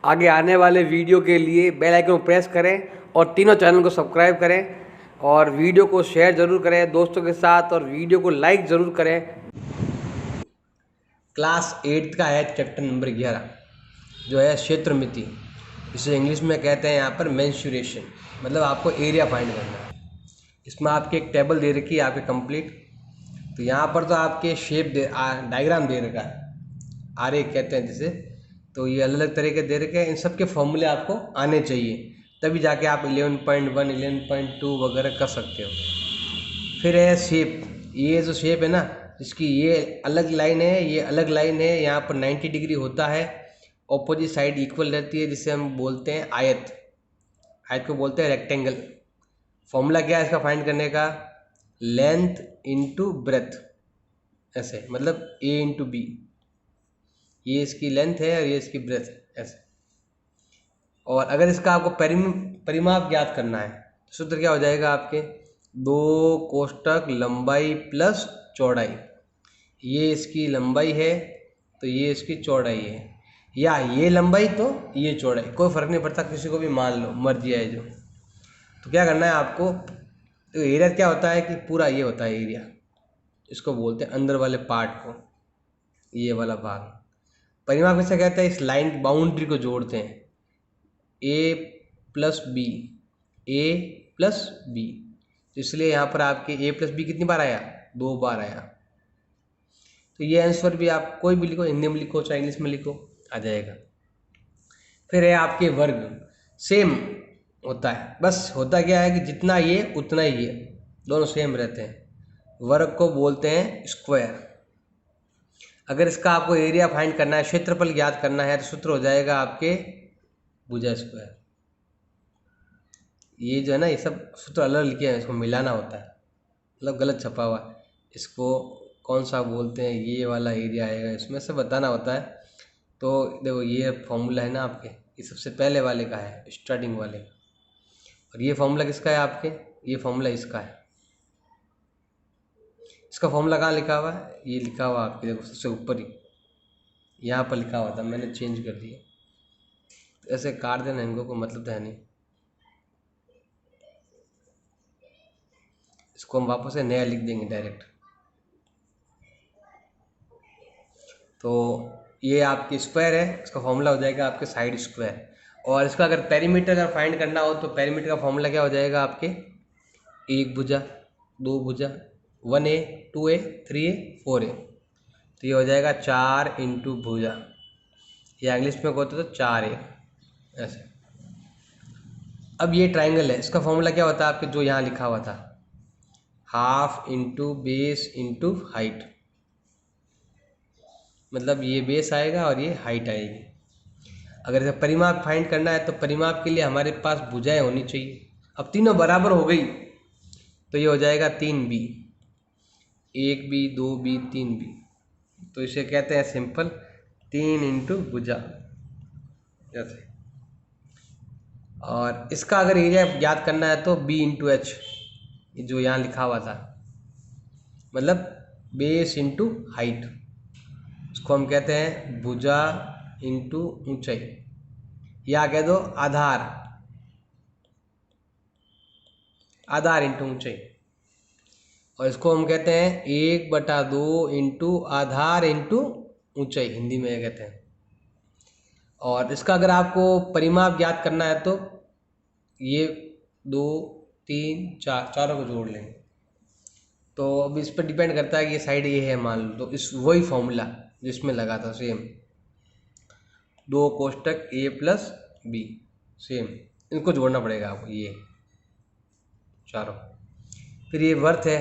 आगे आने वाले वीडियो के लिए बेल आइकन को प्रेस करें और तीनों चैनल को सब्सक्राइब करें और वीडियो को शेयर ज़रूर करें दोस्तों के साथ और वीडियो को लाइक ज़रूर करें। क्लास 8 का है चैप्टर नंबर 11 जो है क्षेत्रमिति, इसे इंग्लिश में कहते हैं यहाँ पर मेंसुरेशन, मतलब आपको एरिया फाइंड करना है। इसमें आपकी एक टेबल दे रखी है आपके कंप्लीट। तो यहाँ पर तो आपके शेप डायग्राम दे रखा है, आरेख कहते हैं जिसे। तो ये अलग अलग तरह के दे रखे हैं, इन सब के फॉर्मूले आपको आने चाहिए, तभी जाके आप 11.1 11.2 वगैरह कर सकते हो। फिर है शेप, ये जो शेप है ना, इसकी ये अलग लाइन है, ये अलग लाइन है, यहाँ पर 90 डिग्री होता है, ऑपोजिट साइड इक्वल रहती है, जिसे हम बोलते हैं आयत। आयत को बोलते हैं रेक्टेंगल। फॉर्मूला क्या है इसका फाइंड करने का? लेंथ इंटू ब्रेथ, ऐसे, मतलब ए इंटू बी। ये इसकी लेंथ है और ये इसकी ब्रेथ है, ऐसे। और अगर इसका आपको परिमाप ज्ञात करना है तो सूत्र क्या हो जाएगा आपके? 2 कोष्टक लंबाई प्लस चौड़ाई। ये इसकी लंबाई है तो ये इसकी चौड़ाई है, या ये लंबाई तो ये चौड़ाई, कोई फ़र्क नहीं पड़ता, किसी को भी मान लो, मर्जी है जो। तो क्या करना है आपको? तो एरिया क्या होता है कि पूरा ये होता है एरिया, इसको बोलते हैं अंदर वाले पार्ट को, ये वाला भाग। परिमाप किसे कहते हैं? इस लाइन बाउंड्री को जोड़ते हैं, ए प्लस बी, ए प्लस बी। तो इसलिए यहाँ पर आपके ए प्लस बी कितनी बार आया? 2 बार आया। तो ये आंसर भी आप कोई भी लिखो, हिंदी में लिखो चाहे इंग्लिश में लिखो, आ जाएगा। फिर है आपके वर्ग, सेम होता है, बस होता क्या है कि जितना ये उतना ही ये, दोनों सेम रहते हैं। वर्ग को बोलते हैं स्क्वायर। अगर इसका आपको एरिया फाइंड करना है, क्षेत्रफल ज्ञात करना है, तो सूत्र हो जाएगा आपके भुजा स्क्वायर। ये जो है ना, ये सब सूत्र अलग लिखे हैं, इसको मिलाना होता है, मतलब गलत छपा हुआ है, इसको कौन सा बोलते हैं, ये वाला एरिया आएगा, इसमें से बताना होता है। तो देखो ये फॉर्मूला है ना आपके, ये सबसे पहले वाले का है, स्टार्टिंग वाले। और ये फॉर्मूला किसका है आपके? ये फॉर्मूला इसका है। इसका फॉर्मूला कहाँ लिखा हुआ है? ये लिखा हुआ आपके, देखो सबसे ऊपर ही, यहाँ पर लिखा हुआ था, मैंने चेंज कर दिया। तो ऐसे काट देना इनको, कोई मतलब तो है नहीं। इसको हम वापस से नया लिख देंगे डायरेक्ट। तो ये आपकी स्क्वायर है, इसका फॉर्मूला हो जाएगा आपके साइड स्क्वायर। और इसका अगर पेरीमीटर अगर फाइंड करना हो तो पेरीमीटर का फॉर्मूला क्या हो जाएगा आपके? 1 भुजा, 2 भुजा, 1a, 2a, 3a, 4a। तो ये हो जाएगा 4 इंटू भुजा, या इंग्लिश में कहते तो 4a, ऐसे। अब ये ट्राइंगल है, इसका फॉर्मूला क्या होता है आपके? जो यहाँ लिखा हुआ था, half into base into height, मतलब ये बेस आएगा और ये हाइट आएगी। अगर इसे परिमाप फाइंड करना है तो परिमाप के लिए हमारे पास भुजाएं होनी चाहिए। अब तीनों बराबर हो गई तो ये हो जाएगा 3b, 1b, 2b, 3b। तो इसे कहते हैं सिंपल 3 इंटू भुजा, जैसे। और इसका अगर एरिया याद करना है तो b इंटू एच, जो यहाँ लिखा हुआ था, मतलब बेस इंटू हाइट। इसको हम कहते हैं भुजा इंटू ऊंचाई, या कह दो आधार, आधार इंटू ऊंचाई। और इसको हम कहते हैं 1/2 इंटू आधार इंटू ऊंचाई, हिंदी में कहते हैं। और इसका अगर आपको परिमाप ज्ञात करना है तो ये 2, 3, 4, चारों को जोड़ लेंगे। तो अब इस पर डिपेंड करता है कि ये साइड ये है मान लो, तो इस वही फॉर्मूला जिसमें लगा था सेम, 2 कोष्टक a प्लस बी, सेम, इनको जोड़ना पड़ेगा आपको, ये चारों। फिर ये वर्थ है,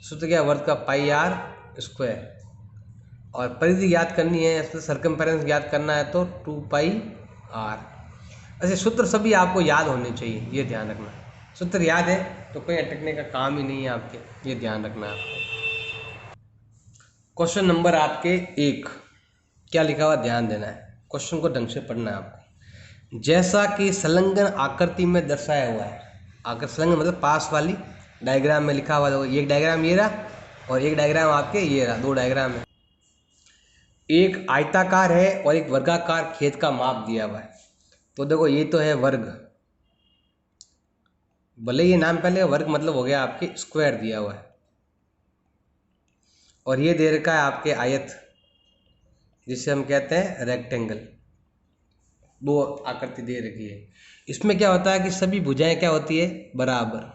सूत्र क्या? वर्थ का पाई आर स्क्वायर। और परिधि ज्ञात करनी है, इसमें सर्कमफेरेंस ज्ञात करना है तो 2 पाई आर। ऐसे सूत्र सभी आपको याद होने चाहिए, ये ध्यान रखना। सूत्र याद है तो कोई अटकने का काम ही नहीं है आपके, ये ध्यान रखना है आपको। क्वेश्चन नंबर आपके 1, क्या लिखा हुआ ध्यान देना है, क्वेश्चन को ढंग से पढ़ना है आपको। जैसा कि संलग्न आकृति में दर्शाया हुआ है, आकर संलग्न मतलब पास वाली डायग्राम में लिखा हुआ है। एक डायग्राम ये रहा और एक डायग्राम आपके ये रहा, 2 डायग्राम है। एक आयताकार है और एक वर्गाकार खेत का माप दिया हुआ है। तो देखो ये तो है वर्ग, भले ये नाम पहले वर्ग मतलब हो गया आपके स्क्वायर दिया हुआ है, और ये दे रखा है आपके आयत, जिसे हम कहते हैं रेक्टेंगल। दो आकृति दे रखी है। इसमें क्या होता है कि सभी भुजाएं क्या होती है, बराबर।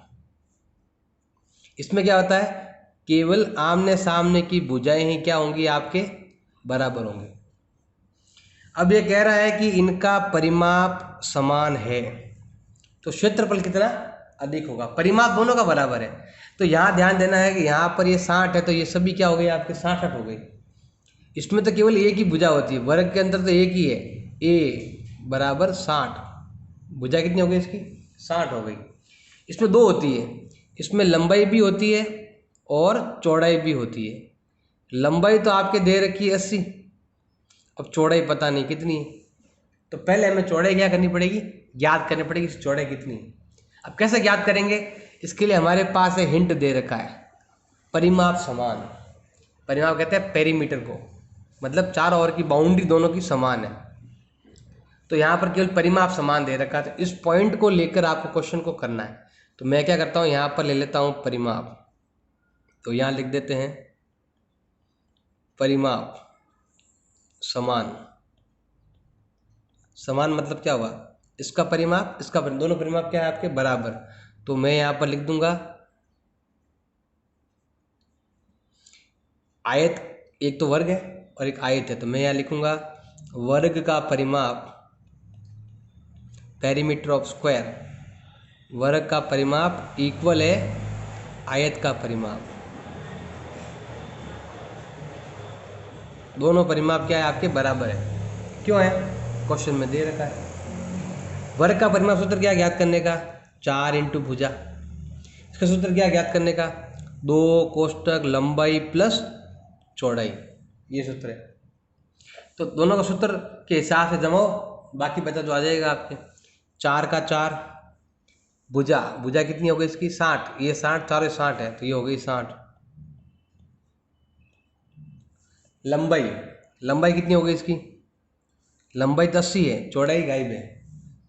इसमें क्या होता है, केवल आमने सामने की भुजाएं ही क्या होंगी, आपके बराबर होंगी। अब ये कह रहा है कि इनका परिमाप समान है, तो क्षेत्रफल कितना अधिक होगा। परिमाप दोनों का बराबर है, तो यहाँ ध्यान देना है कि यहाँ पर ये 60 है, तो ये सभी क्या हो गई आपके 60 हो गई। इसमें तो केवल एक ही भुजा होती है, वर्ग के अंदर तो एक ही है, a बराबर 60। भुजा कितनी हो गई इसकी, 60 हो गई। इसमें दो होती है, इसमें लंबाई भी होती है और चौड़ाई भी होती है। लंबाई तो आपके दे रखी है 80, अब चौड़ाई पता नहीं कितनी है, तो पहले हमें चौड़ाई क्या करनी पड़ेगी, ज्ञात करनी पड़ेगी चौड़ाई कितनी है। अब कैसे ज्ञात करेंगे, इसके लिए हमारे पास एक हिंट दे रखा है, परिमाप समान। परिमाप कहते हैं पेरीमीटर को, मतलब चारों ओर की बाउंड्री दोनों की समान है। तो यहाँ पर केवल परिमाप समान दे रखा है, तो इस पॉइंट को लेकर आपको क्वेश्चन को करना है। तो मैं क्या करता हूँ, यहाँ पर ले लेता हूँ परिमाप, तो यहाँ लिख देते हैं परिमाप समान। समान मतलब क्या हुआ, इसका परिमाप इसका परिमाप, दोनों परिमाप क्या है आपके बराबर। तो मैं यहाँ पर लिख दूंगा आयत, एक तो वर्ग है और एक आयत है, तो मैं यहाँ लिखूंगा वर्ग का परिमाप, पेरीमीटर ऑफ स्क्वायर, वर्ग का परिमाप इक्वल है आयत का परिमाप। दोनों परिमाप क्या है आपके बराबर है। क्यों है, क्वेश्चन में दे रखा है। वर्ग का परिमाप सूत्र क्या ज्ञात करने का, 4 इंटू भुजा। इसका सूत्र क्या ज्ञात करने का, 2 कोष्टक लंबाई प्लस चौड़ाई, ये सूत्र है। तो दोनों का सूत्र के हिसाब से जमाओ, बाकी बचा जो आ जाएगा आपके। 4 का 4, भुजा, भुजा कितनी हो गई इसकी 60, ये 60 4 60 है, तो ये हो गई 60। लंबाई, लंबाई कितनी हो गई इसकी, लंबाई तो 80 है, चौड़ाई गायब है,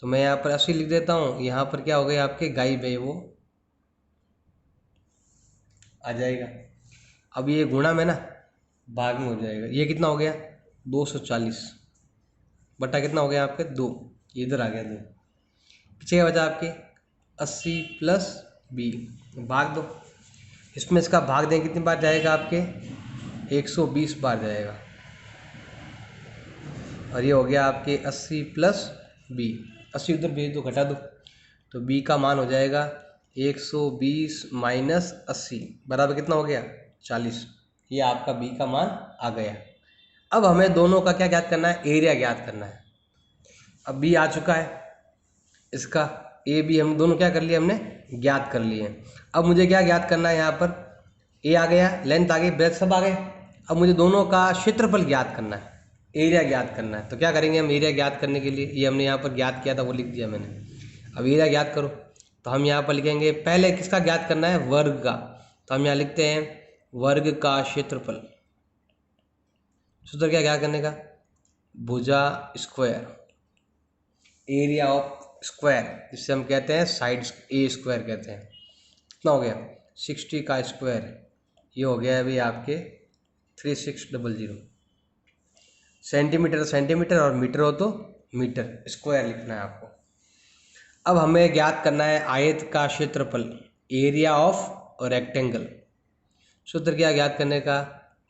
तो मैं यहाँ पर 80 लिख देता हूँ। यहाँ पर क्या हो गया आपके गायब है, वो आ जाएगा। अब ये गुणा में ना भाग में हो जाएगा, ये कितना हो गया 240 बटा कितना हो गया आपके 2, इधर आ गया 2। पीछे क्या बचा आपके 80 प्लस b, भाग दो। इसमें इसका भाग दें कितनी बार जाएगा आपके 120 बार जाएगा, और ये हो गया आपके 80 प्लस b। 80 उधर भेज दो, घटा दो, तो b का मान हो जाएगा 120 माइनस 80 बराबर कितना हो गया 40। ये आपका b का मान आ गया। अब हमें दोनों का क्या ज्ञात करना है, एरिया ज्ञात करना है। अब b आ चुका है, इसका ए बी हम दोनों क्या कर लिए, हमने ज्ञात कर लिए। अब मुझे क्या ज्ञात करना है, यहाँ पर ए आ गया, लेंथ आ गई, ब्रेथ सब आ गए। अब मुझे दोनों का क्षेत्रफल ज्ञात करना है, एरिया ज्ञात करना है। तो क्या करेंगे हम एरिया ज्ञात करने के लिए, ये हमने यहाँ पर ज्ञात किया था वो लिख दिया मैंने। अब एरिया ज्ञात करो, तो हम यहाँ पर लिखेंगे पहले किसका ज्ञात करना है, वर्ग का। तो हम यहाँ लिखते हैं वर्ग का क्षेत्रफल। सूत्र क्या ज्ञात करने का, भुजा स्क्वायर एरिया ऑफ स्क्वायर, जिससे हम कहते हैं साइड ए स्क्वायर कहते हैं। कितना हो गया 60 का स्क्वायर, ये हो गया अभी आपके 3600। सेंटीमीटर सेंटीमीटर और मीटर हो तो मीटर, स्क्वायर लिखना है आपको। अब हमें ज्ञात करना है आयत का क्षेत्रफल, एरिया ऑफ रेक्टेंगल। सूत्र क्या ज्ञात करने का,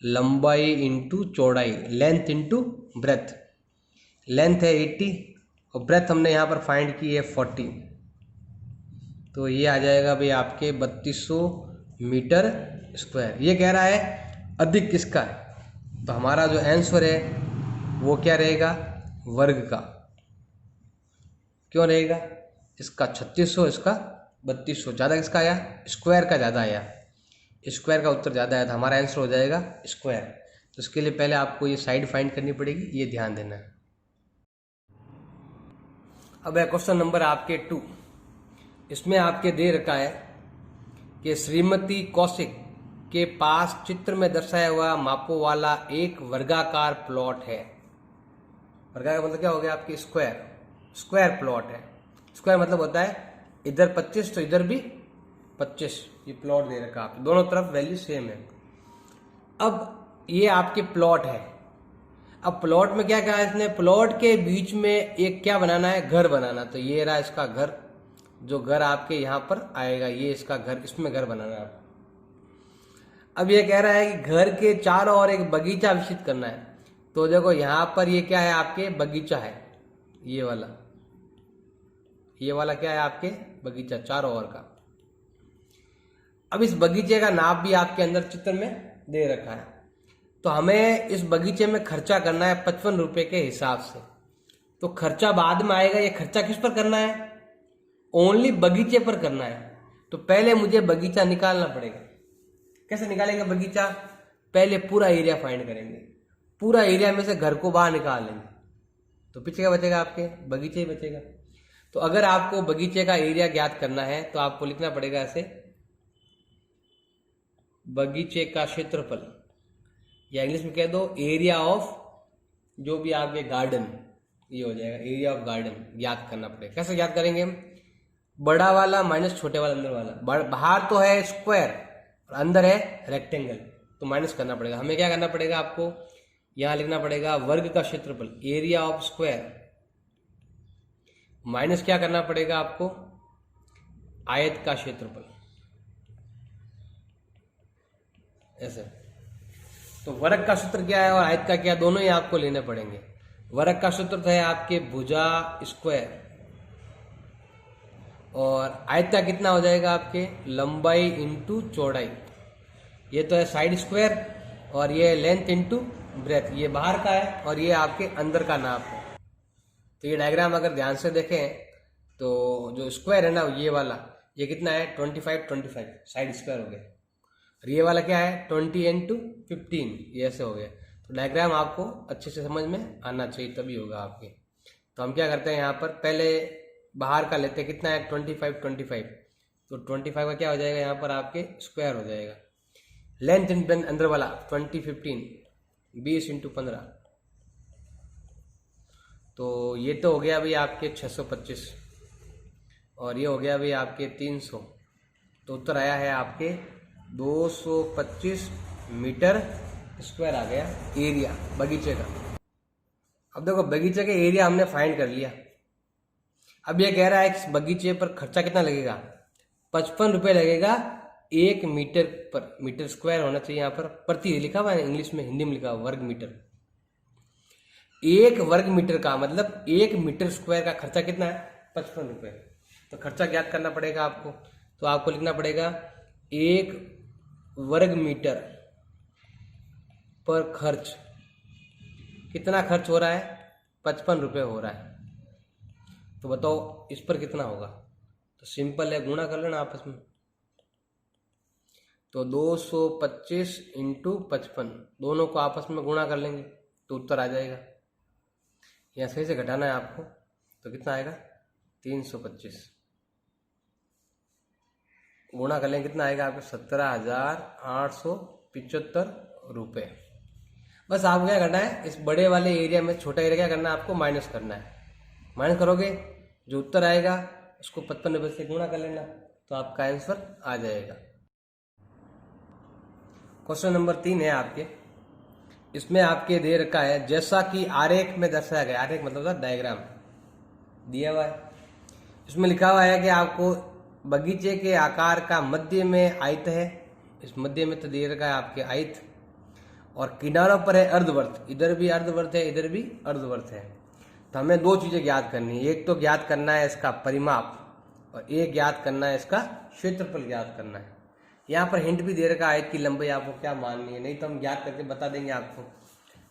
लंबाई इंटू चौड़ाई, लेंथ इंटू ब्रेथ। लेंथ है 80 और ब्रेथ हमने यहाँ पर फाइंड की है 40, तो ये आ जाएगा भाई आपके 3200 मीटर स्क्वायर। ये कह रहा है अधिक किसका है, तो हमारा जो आंसर है वो क्या रहेगा, वर्ग का। क्यों रहेगा, इसका 3600, इसका 3200, ज़्यादा किसका आया, स्क्वायर का ज़्यादा आया, स्क्वायर का उत्तर ज़्यादा आया, तो हमारा आंसर हो जाएगा स्क्वायर। तो इसके लिए पहले आपको ये साइड फाइंड करनी पड़ेगी, ये ध्यान देना है। अब है क्वेश्चन नंबर आपके 2। इसमें आपके दे रखा है कि श्रीमती कौशिक के पास चित्र में दर्शाया हुआ मापों वाला एक वर्गाकार प्लॉट है। वर्गाकार मतलब क्या हो गया आपकी स्क्वायर। स्क्वायर प्लॉट है। स्क्वायर मतलब होता है इधर 25 तो इधर भी 25, ये प्लॉट दे रखा है, दोनों तरफ वैल्यू सेम है। अब ये आपके प्लॉट है। अब प्लॉट में क्या कहा है इसने, प्लॉट के बीच में एक क्या बनाना है, घर बनाना। तो ये रहा इसका घर, जो घर आपके यहाँ पर आएगा, ये इसका घर, इसमें घर बनाना है आपको। अब ये कह रहा है कि घर के चारों ओर एक बगीचा विकसित करना है। तो देखो यहाँ पर ये क्या है, आपके बगीचा है, ये वाला क्या है आपके बगीचा, चारों ओर का। अब इस बगीचे का नाप भी आपके अंदर चित्र में दे रखा है। तो हमें इस बगीचे में खर्चा करना है 55 रुपए के हिसाब से। तो खर्चा बाद में आएगा, ये खर्चा किस पर करना है, ओनली बगीचे पर करना है। तो पहले मुझे बगीचा निकालना पड़ेगा। कैसे निकालेंगे बगीचा, पहले पूरा एरिया फाइंड करेंगे, पूरा एरिया में से घर को बाहर निकाल लेंगे, तो पीछे क्या बचेगा, आपके बगीचे ही बचेगा। तो अगर आपको बगीचे का एरिया ज्ञात करना है तो आपको लिखना पड़ेगा ऐसे, बगीचे का क्षेत्रफल, या इंग्लिश में कह दो एरिया ऑफ जो भी आपके गार्डन, ये हो जाएगा एरिया ऑफ गार्डन, ज्ञात करना पड़ेगा। कैसे ज्ञात करेंगे, बड़ा वाला माइनस छोटे वाला अंदर वाला, बाहर तो है स्क्वायर और अंदर है रेक्टेंगल, तो माइनस करना पड़ेगा। हमें क्या करना पड़ेगा, आपको यहां लिखना पड़ेगा वर्ग का क्षेत्रफल, एरिया ऑफ स्क्वायर, माइनस क्या करना पड़ेगा आपको, आयत का क्षेत्रफल, ऐसे। तो वर्ग का सूत्र क्या है और आयत का क्या, दोनों ही आपको लेने पड़ेंगे। वर्ग का सूत्र है आपके भुजा स्क्वायर, और आयत का कितना हो जाएगा आपके, लंबाई इंटू चौड़ाई। ये तो है साइड स्क्वायर, और ये लेंथ इंटू ब्रेथ, ये बाहर का है और ये आपके अंदर का नाप है। तो ये डायग्राम अगर ध्यान से देखें तो जो स्क्वायर है ना, ये वाला ये कितना है 25 साइड स्क्वायर हो गया, और ये वाला क्या है 20 इंटू 15, ये ऐसे हो गया। तो डायग्राम आपको अच्छे से समझ में आना चाहिए, तभी होगा आपके। तो हम क्या करते हैं, यहाँ पर पहले बाहर का लेते हैं, कितना है 25, तो 25 का क्या हो जाएगा, यहाँ पर आपके स्क्वायर हो जाएगा। लेंथ अंदर वाला 20 इंटू 15, तो ये तो हो गया अभी आपके 625, और ये हो गया अभी आपके 300। तो उत्तर आया है आपके 225 मीटर स्क्वायर आ गया एरिया बगीचे का। अब देखो बगीचे का एरिया हमने फाइंड कर लिया। अब ये कह रहा है इस बगीचे पर खर्चा कितना लगेगा, 55 रुपये लगेगा 1 मीटर पर। मीटर स्क्वायर होना चाहिए यहाँ पर, प्रति लिखा हुआ है इंग्लिश में, हिंदी में लिखा हुआ वर्ग मीटर। 1 वर्ग मीटर का मतलब 1 मीटर स्क्वायर का खर्चा कितना है, 55 रुपये। तो खर्चा ज्ञात करना पड़ेगा आपको। तो आपको लिखना पड़ेगा 1 वर्ग मीटर पर खर्च, कितना खर्च हो रहा है, 55 रुपये हो रहा है। तो बताओ इस पर कितना होगा। तो सिंपल है, गुणा कर लेना आपस में। तो 225 इंटू 55, दोनों को आपस में गुणा कर लेंगे तो उत्तर आ जाएगा। यहाँ सही से घटाना है आपको, तो कितना आएगा 325, गुणा कर लेंगे कितना आएगा आपको 17,875 रुपये। बस आपको क्या करना है, इस बड़े वाले एरिया में छोटा एरिया क्या करना है, आपको माइनस करना है। माइनस करोगे जो उत्तर आएगा उसको 55 रुपये से गुणा कर लेना, तो आपका आंसर आ जाएगा। क्वेश्चन नंबर 3 है आपके, इसमें आपके दे रखा है जैसा कि आरेख में दर्शाया गया। आरेख मतलब था डायग्राम दिया हुआ है। इसमें लिखा हुआ है कि आपको बगीचे के आकार का मध्य में आयत है, इस मध्य में तो दे रखा है आपके आयत, और किनारों पर है अर्धवृत्त, इधर भी अर्धवृत्त है इधर भी अर्धवृत्त है। तो हमें 2 चीजें ज्ञात करनी है, एक तो ज्ञात करना है इसका परिमाप, और एक ज्ञात करना है इसका क्षेत्रफल ज्ञात करना है। यहाँ पर हिंट भी दे रखा है आयत की लंबाई आपको क्या माननी है, नहीं तो हम ज्ञात करके बता देंगे आपको।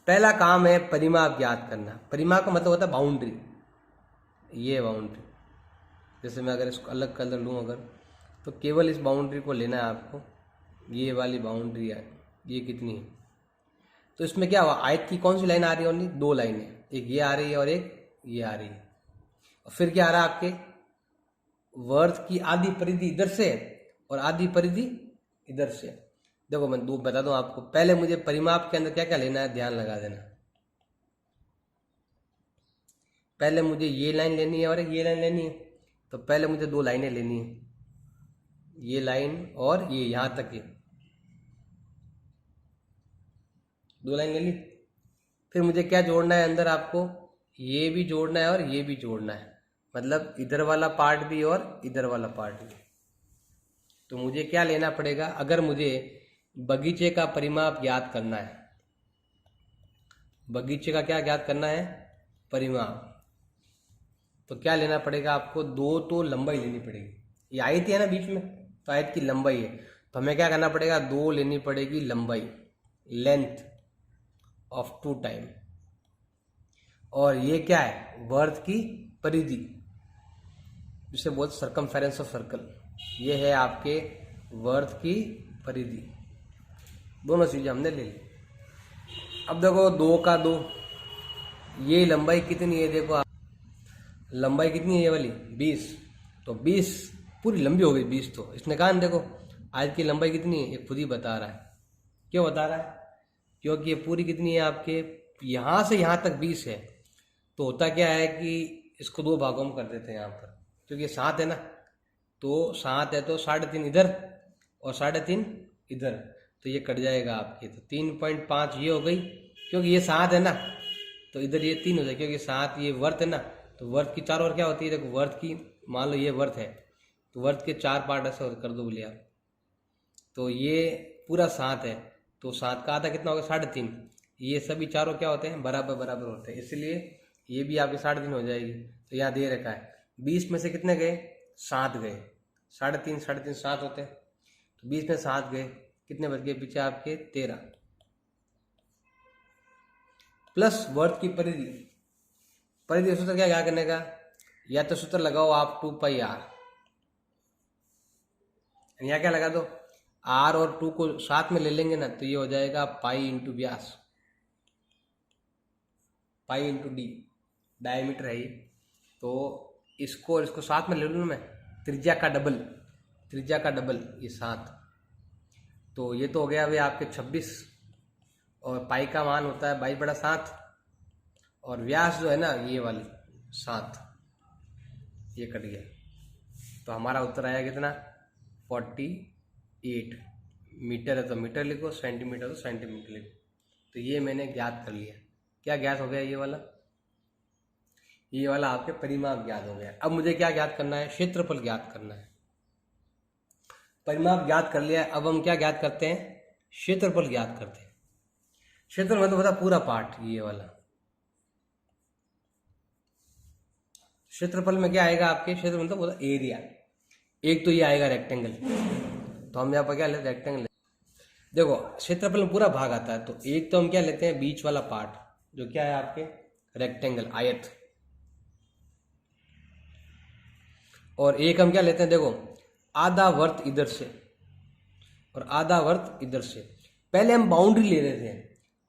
पहला काम है परिमाप ज्ञात करना। परिमाप का मतलब होता है बाउंड्री, ये बाउंड्री, जैसे मैं अगर इसको अलग कलर लूँ अगर, तो केवल इस बाउंड्री को लेना है आपको, ये वाली बाउंड्री है, ये कितनी है। तो इसमें क्या हुआ, आयत की कौन सी लाइन आ रही है, ओनली 2 लाइनें, एक ये आ रही है और एक ये आ रही है। और फिर क्या आ रहा है आपके, वर्त की आधी परिधि इधर से और आधी परिधि इधर से। देखो मैं बता दूं आपको, पहले मुझे परिमाप के अंदर क्या क्या लेना है, ध्यान लगा देना। पहले मुझे ये लाइन लेनी है और एक ये लाइन लेनी है, तो पहले मुझे 2 लाइनें लेनी है, ये लाइन और ये यहाँ तक, ये 2 लाइन ले ली। फिर मुझे क्या जोड़ना है अंदर, आपको ये भी जोड़ना है और ये भी जोड़ना है, मतलब इधर वाला पार्ट भी और इधर वाला पार्ट भी। तो मुझे क्या लेना पड़ेगा, अगर मुझे बगीचे का परिमाप ज्ञात करना है, बगीचे का क्या ज्ञात करना है, परिमाप, तो क्या लेना पड़ेगा आपको, 2 तो लंबाई लेनी पड़ेगी। ये आयत है ना बीच में, तो आयत की लंबाई है, तो हमें क्या करना पड़ेगा, 2 लेनी पड़ेगी लंबाई, लेंथ ऑफ 2 टाइम। और ये क्या है, वर्त की परिधि, जिसे बोलते सर्कमफेरेंस ऑफ सर्कल। ये है आपके वर्त की परिधि। दोनों चीजें हमने ले ली। अब देखो 2 का 2, ये लंबाई कितनी है, देखो आप, लंबाई कितनी है ये वाली 20, तो 20 पूरी लंबी हो गई 20। तो इसने कहा देखो आज की लंबाई कितनी है, ये खुद ही बता रहा है। क्यों बता रहा है, क्योंकि ये पूरी कितनी है आपके, यहाँ से यहाँ तक 20 है। तो होता क्या है कि इसको 2 भागों में कर देते हैं यहाँ पर, क्योंकि 7 है ना, तो 7 है तो 3.5 इधर और 3.5 इधर, तो ये कट जाएगा आपके, तो 3.5 ये हो गई, क्योंकि ये 7 है ना, तो इधर ये 3 हो जाए, क्योंकि 7 ये वर्त है ना, तो वर्त की चारों ओर क्या होती है, देखो वर्त की, मान लो ये वर्त है, तो वर्त के 4 पार्ट ऐसे कर दो बोलिए आप, तो ये पूरा 7 है, तो 7 का आधा कितना होगा, 3.5। ये सभी चारों क्या होते हैं, बराबर बराबर होते हैं, इसलिए ये भी आपके 3.5 हो जाएगी। तो यहाँ दे रखा है 20 में से कितने गए, 7 गए, 3.5 7 होते हैं, तो 20 में 7 गए, कितने बच गए पीछे आपके, 13 प्लस वर्त की परिधि। परिधि सूत्र क्या करने का, या तो सूत्र लगाओ आप 2πr, यहाँ क्या लगा दो, r और 2 को साथ में ले लेंगे ना, तो ये हो जाएगा पाई इंटू व्यास, पाई इंटू डी, डायमीटर है ये, तो इसको और इसको साथ में ले लूँ मैं, त्रिज्या का डबल, त्रिज्या का डबल ये 7, तो ये तो हो गया अभी आपके 26, और पाई का मान होता है 22/7, और व्यास जो है ना ये वाली 7, ये कट गया, तो हमारा उत्तर आया कितना, 48 मीटर है तो मीटर लिखो, सेंटीमीटर तो सेंटीमीटर लिखो। तो ये मैंने ज्ञात कर लिया। क्या ज्ञात हो गया, ये वाला आपके परिमाप ज्ञात हो गया। अब मुझे क्या ज्ञात करना है, क्षेत्रफल ज्ञात करना है। परिमाप ज्ञात कर लिया, अब हम क्या ज्ञात करते हैं, क्षेत्रफल ज्ञात करते हैं। क्षेत्रफल मतलब होता पूरा पार्ट, ये वाला क्षेत्रफल में क्या आएगा आपके, क्षेत्रफल मतलब होता एरिया। एक तो ये आएगा रेक्टेंगल, तो हम यहाँ पर क्या लेते हैं, रेक्टेंगल। देखो क्षेत्रफल में पूरा भाग आता है, तो एक तो हम क्या लेते हैं, बीच वाला पार्ट, जो क्या है आपके रेक्टेंगल, आयत। और एक हम क्या लेते हैं, देखो आधा वर्त इधर से और आधा वर्त इधर से। पहले हम बाउंड्री ले रहे थे,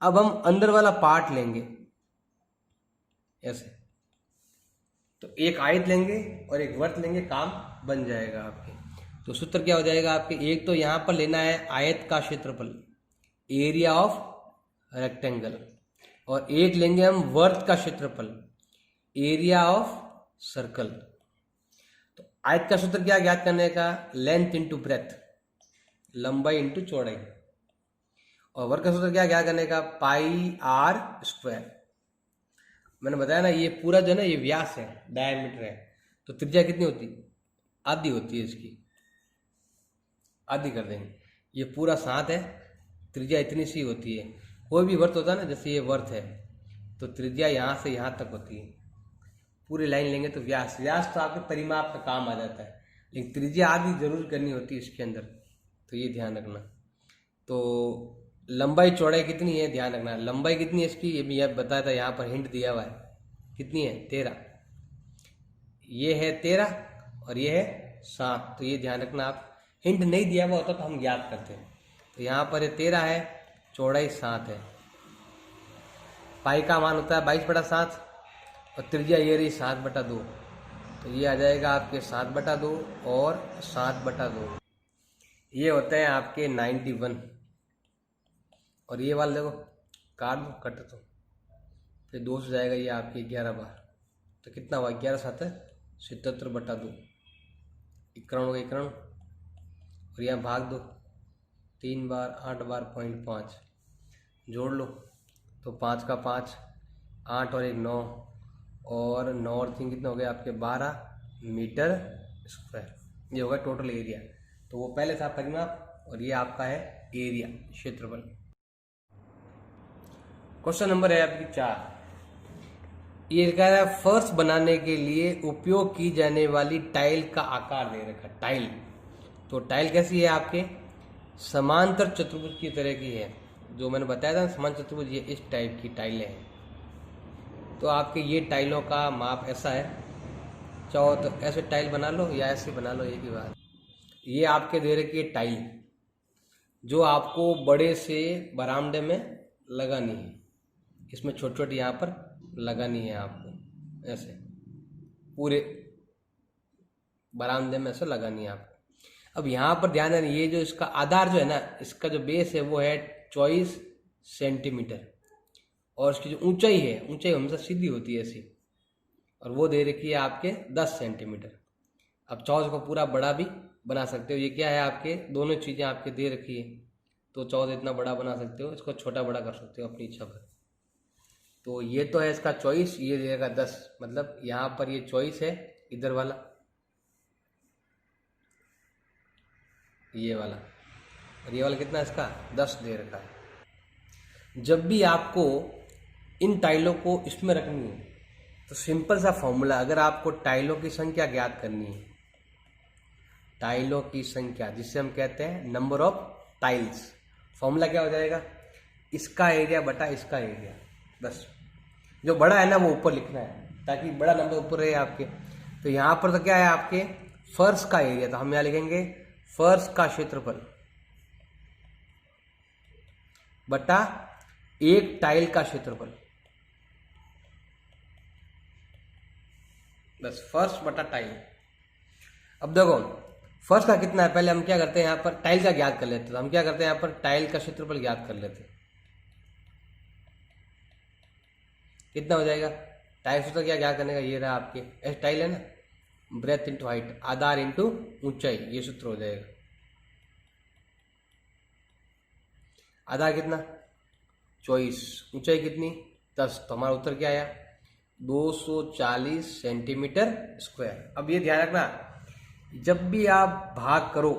अब हम अंदर वाला पार्ट लेंगे ऐसे, तो एक आयत लेंगे और एक वर्त लेंगे, काम बन जाएगा आपके। तो सूत्र क्या हो जाएगा आपके, एक तो यहाँ पर लेना है आयत का क्षेत्रफल, एरिया ऑफ रेक्टेंगल, और एक लेंगे हम वर्त का क्षेत्रफल, एरिया ऑफ सर्कल। तो आयत का सूत्र क्या ज्ञात करने का, लेंथ इंटू ब्रेथ, लंबाई इंटू चौड़ाई, और वर्ग का सूत्र क्या ज्ञात करने का, पाई आर स्क्वायर। मैंने बताया ना ये पूरा जो है ना ये व्यास है, डायमीटर है, तो त्रिज्या कितनी होती, आधी होती है इसकी, आधी कर देंगे। ये पूरा 7 है, त्रिज्या इतनी सी होती है। कोई भी वर्त होता है ना, जैसे ये वर्त है, तो त्रिज्या यहाँ से यहाँ तक होती है। पूरी लाइन लेंगे तो व्यास, व्यास तो आपके परिमाप का काम आ जाता है, लेकिन त्रिज्या आधी जरूर करनी होती है इसके अंदर, तो ये ध्यान रखना। तो लंबाई चौड़ाई कितनी है, ध्यान रखना। लंबाई कितनी है इसकी, ये भी अब बताया था, यहाँ पर हिंट दिया हुआ है, कितनी है, 13। ये है 13 और ये है 7, तो ये ध्यान रखना आप। हिंट नहीं दिया हुआ होता तो हम ज्ञात करते हैं। तो यहाँ पर ये 13 है, चौड़ाई 7 है, पाई का मान होता है 22/7, और त्रिज्या ये रही 7/2, तो ये आ जाएगा आपके 7/2 और 7/2, ये होते हैं आपके 91। और ये वाला देखो काट दो, कट तो फिर 2 से जाएगा, ये आपके 11 बार, तो कितना हुआ 11 7 77 बटा 2, 91 हो गया 91, और यहाँ भाग दो 3 बार 8 बार 0.5, जोड़ लो तो 5 का 5, 8 और 1 9, और 9 और 3 कितना हो गया आपके 12 मीटर स्क्वायर। ये होगा टोटल एरिया। तो वो पहले था परिमाप और ये आपका है एरिया, क्षेत्रफल। क्वेश्चन नंबर है आपकी 4। ये लिखा है फर्श बनाने के लिए उपयोग की जाने वाली टाइल का आकार दे रखा। टाइल, तो टाइल कैसी है आपके समांतर चतुर्भुज की तरह की है, जो मैंने बताया था समांतर चतुर्भुज, ये इस टाइप की टाइलें हैं। तो आपके ये टाइलों का माप ऐसा है, चाहो तो ऐसे टाइल बना लो या ऐसे बना लो, एक ही बात। ये आपके दे रखी है टाइल, जो आपको बड़े से बरामदे में लगानी है। इसमें छोटी छोटी यहाँ पर लगानी है आपको, ऐसे पूरे बरामदे में ऐसे लगानी है आपको। अब यहाँ पर ध्यान देना, ये जो इसका आधार जो है ना, इसका जो बेस है वो है 24 सेंटीमीटर, और इसकी जो ऊंचाई है, ऊंचाई हमेशा सीधी होती है ऐसी, और वो दे रखी है आपके 10 सेंटीमीटर। अब 14 को पूरा बड़ा भी बना सकते हो। ये क्या है आपके दोनों चीज़ें आपके दे रखी है, तो 14 इतना बड़ा बना सकते हो, इसको छोटा बड़ा कर सकते हो अपनी इच्छा पर। तो ये तो है इसका 24, ये देगा 10, मतलब यहाँ पर ये 24 है इधर वाला, ये वाला, और ये वाला कितना है इसका 10 दे रखा है। जब भी आपको इन टाइलों को इसमें रखनी है तो सिंपल सा फॉर्मूला, अगर आपको टाइलों की संख्या ज्ञात करनी है, टाइलों की संख्या जिसे हम कहते हैं नंबर ऑफ टाइल्स, फॉर्मूला क्या हो जाएगा, इसका एरिया बटा इसका एरिया। बस जो बड़ा है ना वो ऊपर लिखना है ताकि बड़ा नंबर ऊपर रहे आपके। तो यहाँ पर तो क्या है आपके फर्श का एरिया, तो हम यहाँ लिखेंगे फर्श का क्षेत्रफल बटा एक टाइल का क्षेत्रफल। बस फर्श बटा टाइल। अब देखो फर्श का कितना है, पहले हम क्या करते हैं यहाँ पर टाइल का ज्ञात कर लेते हैं। तो हम क्या करते हैं यहाँ पर टाइल का क्षेत्रफल ज्ञात कर लेते हैं। कितना हो जाएगा टाइल सूत्र क्या ज्ञात करने का, ये रहा आपके एस टाइल है ना, ब्रेथ इंटू हाइट, आधार इंटू ऊंचाई, ये सूत्र हो जाएगा। आधार कितना 24, ऊंचाई कितनी 10, तो हमारा उत्तर क्या आया 240 सेंटीमीटर स्क्वायर। अब ये ध्यान रखना, जब भी आप भाग करो,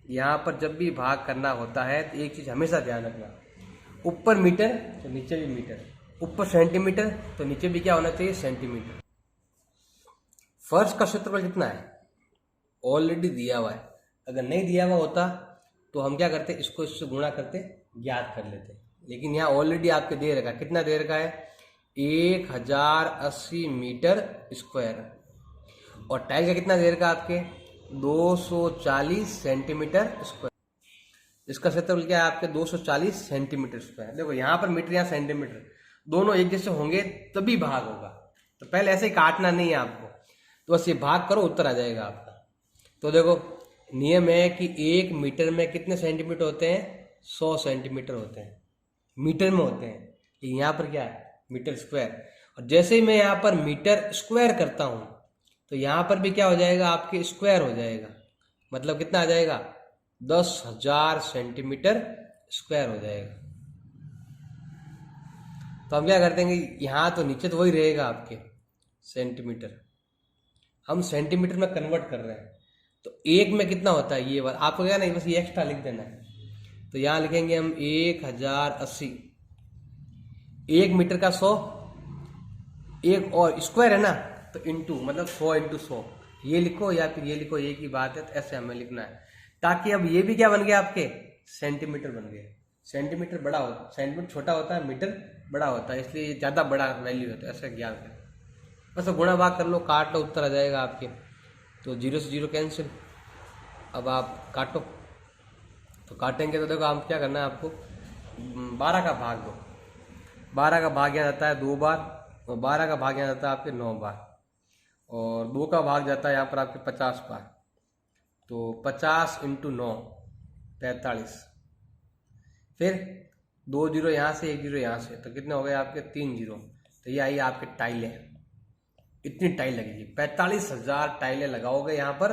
यहाँ पर जब भी भाग करना होता है तो एक चीज़ हमेशा ध्यान रखना, ऊपर मीटर तो नीचे भी मीटर, ऊपर सेंटीमीटर तो नीचे भी क्या होना चाहिए सेंटीमीटर। फर्श का क्षेत्रफल कितना है ऑलरेडी दिया हुआ है, अगर नहीं दिया हुआ होता तो हम क्या करते इसको इससे गुणा करते ज्ञात कर लेते, लेकिन यहाँ ऑलरेडी आपके दे रखा, कितना दे रखा है 1080 मीटर स्क्वायर, और टाइल का कितना दे रखा आपके 240 सेंटीमीटर स्क्वायर। इसका क्षेत्रफल क्या है आपके 240 सेंटीमीटर स्क्वायर। देखो यहाँ पर मीटर यहाँ सेंटीमीटर दोनों एक जैसे होंगे तभी भाग होगा, तो पहले ऐसे ही काटना नहीं है आपको, तो बस ये भाग करो उत्तर आ जाएगा आपका। तो देखो नियम है कि 1 मीटर में कितने सेंटीमीटर होते हैं 100 सेंटीमीटर होते हैं, मीटर में होते हैं, लेकिन यहाँ पर क्या है मीटर स्क्वायर। और जैसे ही मैं यहाँ पर मीटर स्क्वायर करता हूँ तो यहाँ पर भी क्या हो जाएगा आपके स्क्वायर हो जाएगा, मतलब कितना आ जाएगा 10,000 सेंटीमीटर स्क्वायर हो जाएगा। तो हम क्या करते हैं यहाँ तो नीचे तो वही रहेगा आपके सेंटीमीटर, हम सेंटीमीटर में कन्वर्ट कर रहे हैं, तो एक में कितना होता है ये बात आपको क्या नहीं, बस ये एक्स्ट्रा लिख देना है। तो यहाँ लिखेंगे हम 1080, 1 मीटर का 100, एक और स्क्वायर है ना तो इंटू, मतलब 100 इंटू 100, ये लिखो या फिर ये लिखो, एक ही बात है, तो ऐसे हमें लिखना है, ताकि अब ये भी क्या बन गया आपके सेंटीमीटर बन गए। सेंटीमीटर बड़ा होता, सेंटीमीटर छोटा होता है, मीटर बड़ा होता है, इसलिए ज़्यादा बड़ा वैल्यू होता है, ऐसा ज्ञान है। बस गुणा भाग कर लो, काट लो, उत्तर आ जाएगा आपके। तो 0 से 0 कैंसिल। अब आप काटो, तो काटेंगे तो देखो हम क्या करना है आपको 12 का भाग दो, 12 का भाग यहाँ जाता है 2 बार, और 12 का भाग यहाँ जाता है आपके 9 बार, और 2 का भाग जाता है यहाँ पर आपके 50 बार। तो 50 इंटू 9 45, फिर 2 जीरो यहाँ से 1 जीरो यहाँ से, तो कितने हो गए आपके 3 जीरो। तो ये आई आपके टाइल है, इतनी टाइल लगेगी। 45,000 टाइलें लगाओगे यहाँ पर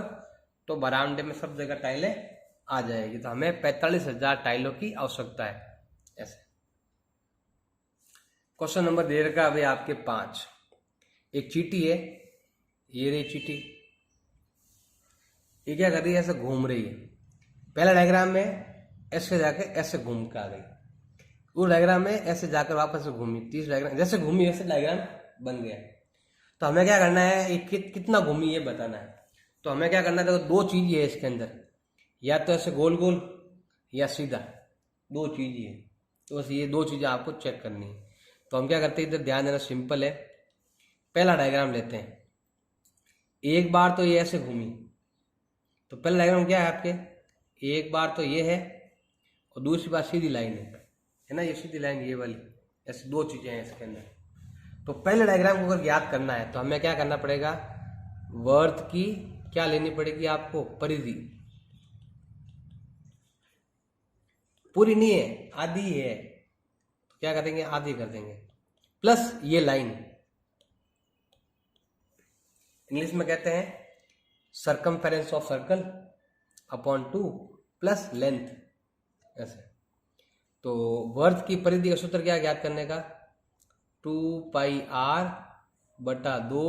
तो बरामदे में सब जगह टाइलें आ जाएगी। तो हमें 45,000 टाइलों की आवश्यकता है। ऐसे क्वेश्चन नंबर दे रखा है अभी आपके 5। एक चींटी है, ये रही चींटी, ये क्या कर रही है, ऐसे घूम रही है। पहला डायग्राम में ऐसे जाके ऐसे घूम के आ गई, वो डायग्राम में ऐसे जाकर वापस से घूमी, तीसरा डायग्राम जैसे घूमी वैसे डायग्राम बन गया। तो हमें क्या करना है, एक कितना घूमी ये बताना है। तो हमें क्या करना है, देखो दो चीज है इसके अंदर, या तो ऐसे गोल गोल या सीधा, दो चीज ही है। तो बस ये दो चीजें आपको चेक करनी है। तो हम क्या करते हैं, इधर ध्यान देना, सिंपल है। पहला डायग्राम लेते हैं, एक बार तो ये ऐसे घूमी, तो पहला डायग्राम क्या है आपके, एक बार तो ये है और दूसरी बार सीधी लाइन है ना, ये सीधी लाइन ये वाली, ऐसे दो चीजें हैं इसके अंदर। तो पहले डायग्राम को अगर याद करना है तो हमें क्या करना पड़ेगा, वर्त की क्या लेनी पड़ेगी आपको, परिधि। पूरी नहीं है, आधी है, तो क्या करेंगे, आधी कर देंगे, प्लस ये लाइन, इंग्लिश में कहते हैं circumference of circle upon 2 plus length, ऐसे। तो वर्त की परिधि का सूत्र क्या ज्ञात करने का, 2πr/2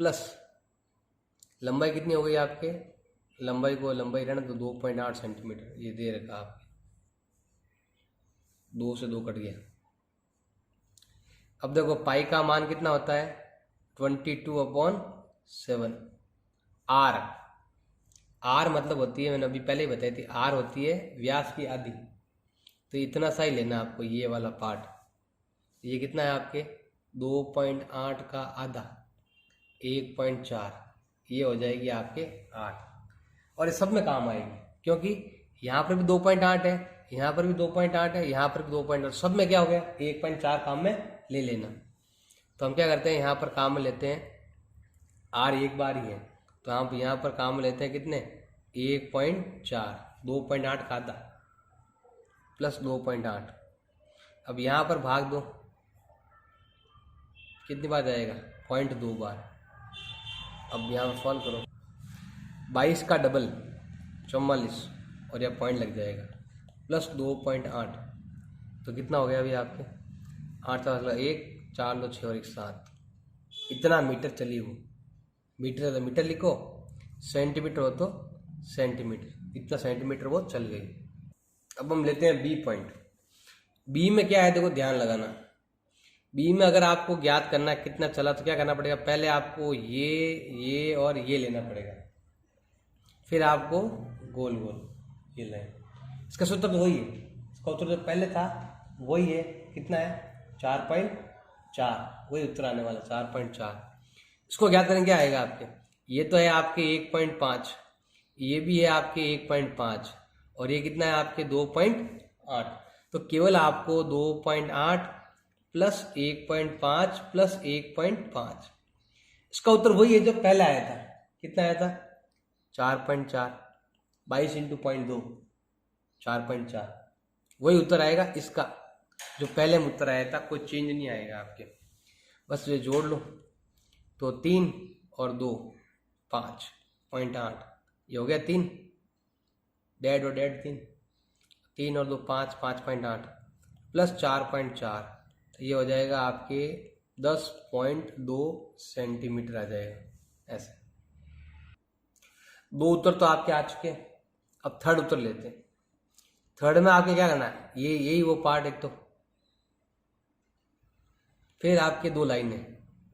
प्लस लंबाई कितनी हो गई आपके, लंबाई को लंबाई रहना तो 2.8 सेंटीमीटर ये दे रखा आपके, 2 से 2 कट गया। अब देखो पाई का मान कितना होता है, 22/7। आर मतलब होती है, मैंने अभी पहले ही बताई थी, आर होती है व्यास की आधी। तो इतना सा ही लेना आपको, ये वाला पार्ट। ये कितना है आपके, 2.8 का आधा 1.4, ये हो जाएगी आपके 8। और ये सब में काम आएगी, क्योंकि यहाँ पर भी 2.8 है, यहाँ पर भी 2.8 है, यहाँ पर भी 2.8, सब में क्या हो गया, 1.4 काम में ले लेना। तो हम क्या करते हैं, यहाँ पर काम में लेते हैं, आर एक बार ही है, तो हम यहाँ पर काम में लेते हैं कितने, 1.4, 2.8 का आधा प्लस 2.8। अब यहाँ पर भाग दो, कितनी बार जाएगा, 0.2 बार। अब यहाँ पर सॉल्व करो, 22 का डबल 44, और यह पॉइंट लग जाएगा, प्लस 2.8। तो कितना हो गया अभी आपके, 8 का मतलब 1, 4, 2, 6 और 1, 7। इतना मीटर चली वो, मीटर है तो मीटर लिखो, सेंटीमीटर हो तो सेंटीमीटर, इतना सेंटीमीटर वो चल गई। अब हम लेते हैं बी पॉइंट। बी में क्या है, देखो ध्यान लगाना, बी में अगर आपको ज्ञात करना है कितना चला तो क्या करना पड़ेगा, पहले आपको ये और ये लेना पड़ेगा, फिर आपको गोल गोल ये लाइन। इसका सूत्र तो वही है, इसका उत्तर जो पहले था वही है, कितना है, 4.4, वही उत्तर आने वाला 4.4। इसको ज्ञात करेंगे क्या आएगा आपके, ये तो है आपके 1.5, ये भी है आपके 1.5, और ये कितना है आपके 2.8। तो केवल आपको 2.8 प्लस 1.5 प्लस 1.5, इसका उत्तर वही है जो पहले आया था। कितना आया था, 4.4, 22 × 0.2, 4.4, वही उत्तर आएगा इसका जो पहले में उत्तर आया था, कोई चेंज नहीं आएगा आपके। बस ये जोड़ लो, तो 3 और 2 5.8, ये हो गया 3, डेड और डेड 3 और 2 5, 5.8 प्लस 4.4, तो ये हो जाएगा आपके 10.2 सेंटीमीटर आ जाएगा। ऐसे दो उत्तर तो आपके आ चुके हैं। अब थर्ड उत्तर लेते हैं। थर्ड में आपके क्या करना है, ये यही वो पार्ट एक, तो फिर आपके दो लाइन है,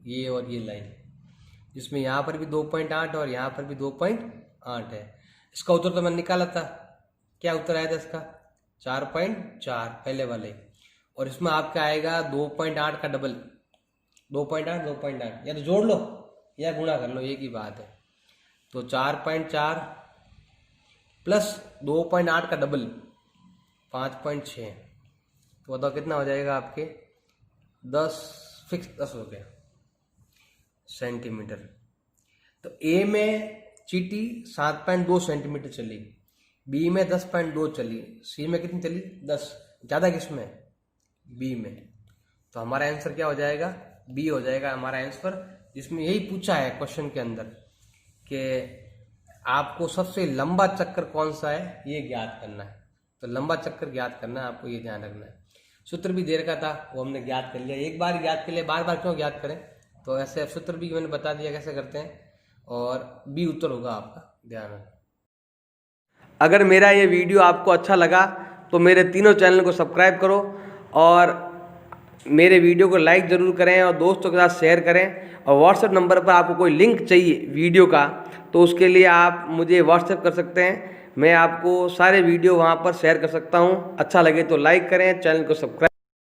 ये और ये लाइन, जिसमें यहाँ पर भी 2.8 और यहाँ पर भी 2.8 है। इसका उत्तर तो मैंने निकाला था, क्या उत्तर आया था इसका, 4.4 पहले वाले, और इसमें आपका आएगा 2.8 का डबल, 2.8 या तो जोड़ लो या गुणा कर लो, एक ही बात है। तो 4.4 प्लस 2.8 का डबल 5.6, तो बताओ कितना हो जाएगा आपके, 10 हो गया सेंटीमीटर। तो ए में चींटी 7.2 सेंटीमीटर चली, बी में 10.2 चली, सी में कितनी चली, 10, ज़्यादा किसमें, बी में। तो हमारा आंसर क्या हो जाएगा, बी हो जाएगा हमारा आंसर, जिसमें यही पूछा है क्वेश्चन के अंदर कि आपको सबसे लंबा चक्कर कौन सा है ये ज्ञात करना है। तो लंबा चक्कर ज्ञात करना है, आपको ये ध्यान रखना है। सूत्र भी दे रखा था, वो हमने ज्ञात कर लिया। एक बार ज्ञात कर लिया, बार बार क्यों ज्ञात करें। तो ऐसे सूत्र भी मैंने बता दिया कैसे करते हैं, और बी उत्तर होगा आपका, ध्यान रखना। अगर मेरा ये वीडियो आपको अच्छा लगा तो मेरे तीनों चैनल को सब्सक्राइब करो और मेरे वीडियो को लाइक ज़रूर करें और दोस्तों के साथ शेयर करें। और व्हाट्सएप नंबर पर आपको कोई लिंक चाहिए वीडियो का तो उसके लिए आप मुझे व्हाट्सएप कर सकते हैं, मैं आपको सारे वीडियो वहाँ पर शेयर कर सकता हूँ। अच्छा लगे तो लाइक करें, चैनल को सब्सक्राइब